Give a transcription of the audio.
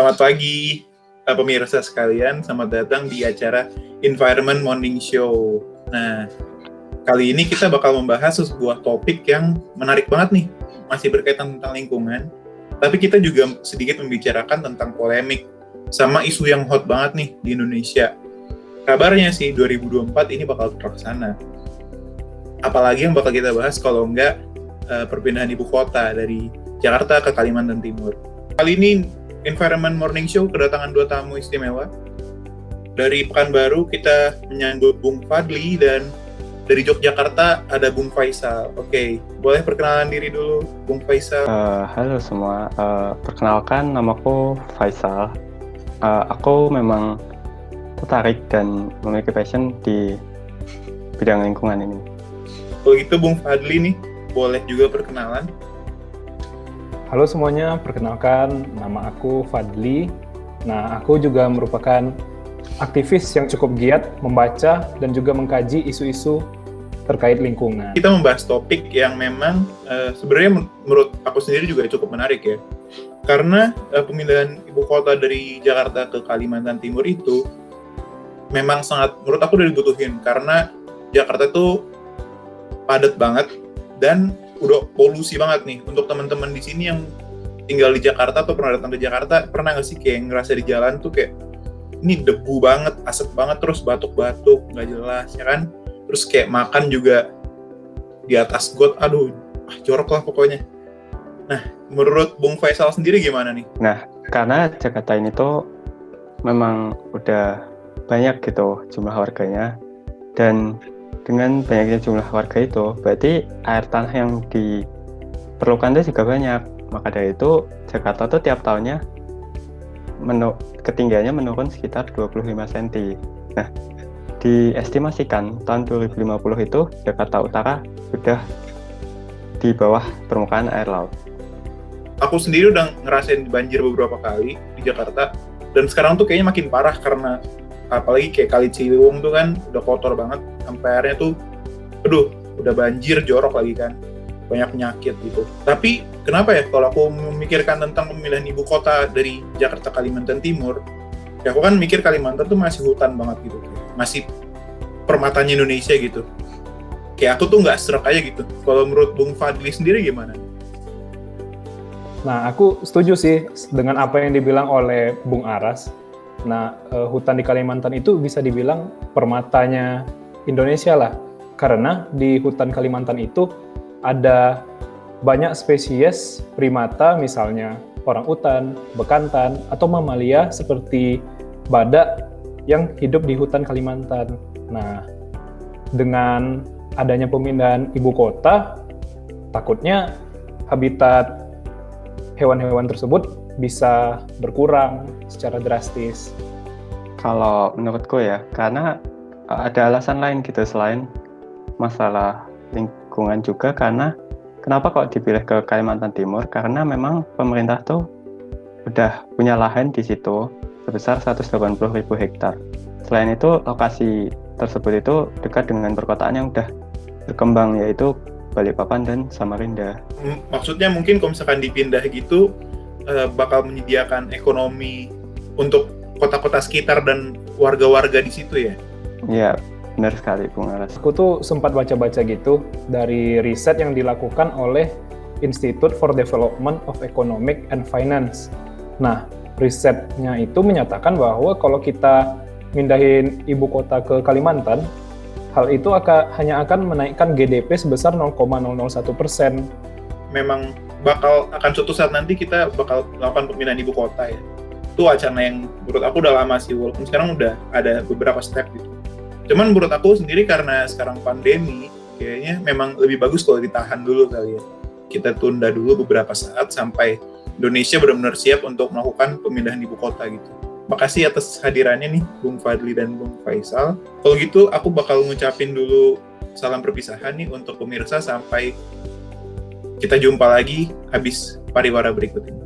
Selamat pagi, pemirsa sekalian. Selamat datang di acara Environment Morning Show. Nah, kali ini kita bakal membahas sebuah topik yang menarik banget nih. Masih berkaitan tentang lingkungan. Tapi kita juga sedikit membicarakan tentang polemik sama isu yang hot banget nih di Indonesia. Kabarnya sih 2024 ini bakal terlaksana. Apalagi yang bakal kita bahas kalau enggak perpindahan ibu kota dari Jakarta ke Kalimantan Timur. Kali ini Environment Morning Show kedatangan 2 tamu istimewa. Dari Pekanbaru kita menyambut Bung Fadli, dan dari Yogyakarta ada Bung Faisal. Oke, boleh perkenalan diri dulu, Bung Faisal. Halo semua, perkenalkan namaku Faisal. Aku memang tertarik dan memiliki passion di bidang lingkungan ini. Kalau gitu Bung Fadli nih, boleh juga perkenalan. Halo semuanya, perkenalkan nama aku Fadli. Nah, aku juga merupakan aktivis yang cukup giat membaca dan juga mengkaji isu-isu terkait lingkungan. Kita membahas topik yang memang sebenarnya menurut aku sendiri juga cukup menarik ya. Karena pemindahan ibu kota dari Jakarta ke Kalimantan Timur itu memang sangat, menurut aku udah dibutuhin. Karena Jakarta tuh padat banget dan udah polusi banget nih. Untuk teman-teman di sini yang tinggal di Jakarta atau pernah datang ke Jakarta, pernah nggak sih kayak ngerasa di jalan tuh kayak ini debu banget, asap banget, terus batuk-batuk nggak jelas ya kan? Terus kayak makan juga di atas got, aduh, jorok lah pokoknya. Nah, menurut Bung Faisal sendiri gimana nih? Nah, karena Jakarta ini tuh memang udah banyak gitu jumlah warganya, dan dengan banyaknya jumlah warga itu, berarti air tanah yang diperlukan itu juga banyak. Maka dari itu, Jakarta tuh tiap tahunnya ketinggiannya menurun sekitar 25 cm. Nah, diestimasikan tahun 2050 itu Jakarta Utara sudah di bawah permukaan air laut. Aku sendiri udah ngerasain banjir beberapa kali di Jakarta, dan sekarang tuh kayaknya makin parah karena apalagi kayak Kali Ciliwung tuh kan udah kotor banget, sampai airnya tuh aduh udah banjir, jorok lagi kan, banyak penyakit gitu. Tapi kenapa ya kalau aku memikirkan tentang pemindahan ibu kota dari Jakarta ke Kalimantan Timur, ya aku kan mikir Kalimantan tuh masih hutan banget gitu, masih permatanya Indonesia gitu. Kayak aku tuh nggak serak aja gitu. Kalau menurut Bung Fadli sendiri gimana? Nah, aku setuju sih dengan apa yang dibilang oleh Bung Aras. Nah, hutan di Kalimantan itu bisa dibilang permatanya Indonesia lah. Karena di hutan Kalimantan itu ada banyak spesies primata, misalnya orangutan, bekantan, atau mamalia seperti badak yang hidup di hutan Kalimantan. Nah, dengan adanya pemindahan ibu kota, takutnya habitat hewan-hewan tersebut bisa berkurang secara drastis. Kalau menurutku ya, karena ada alasan lain gitu selain masalah lingkungan juga. Karena kenapa kok dipilih ke Kalimantan Timur? Karena memang pemerintah tuh udah punya lahan di situ sebesar 180.000 hektar. Selain itu, lokasi tersebut itu dekat dengan perkotaan yang udah berkembang, yaitu Balikpapan dan Samarinda. Maksudnya mungkin kalau misalkan dipindah gitu, bakal menyediakan ekonomi untuk kota-kota sekitar dan warga-warga di situ ya? Iya, benar sekali Bung Aras. Aku tuh sempat baca-baca gitu dari riset yang dilakukan oleh Institute for Development of Economic and Finance. Nah, risetnya itu menyatakan bahwa kalau kita mindahin ibu kota ke Kalimantan, hal itu hanya akan menaikkan GDP sebesar 0,001%. Memang akan suatu saat nanti kita bakal melakukan pemindahan ibu kota ya. Itu wacana yang menurut aku udah lama sih, walaupun sekarang udah ada beberapa step gitu. Cuman menurut aku sendiri karena sekarang pandemi, kayaknya memang lebih bagus kalau ditahan dulu kali ya. Kita tunda dulu beberapa saat sampai Indonesia benar-benar siap untuk melakukan pemindahan ibu kota gitu. Makasih atas hadirannya nih Bung Fadli dan Bung Faisal. Kalau gitu aku bakal ngucapin dulu salam perpisahan nih untuk pemirsa, sampai kita jumpa lagi habis pariwara berikut ini.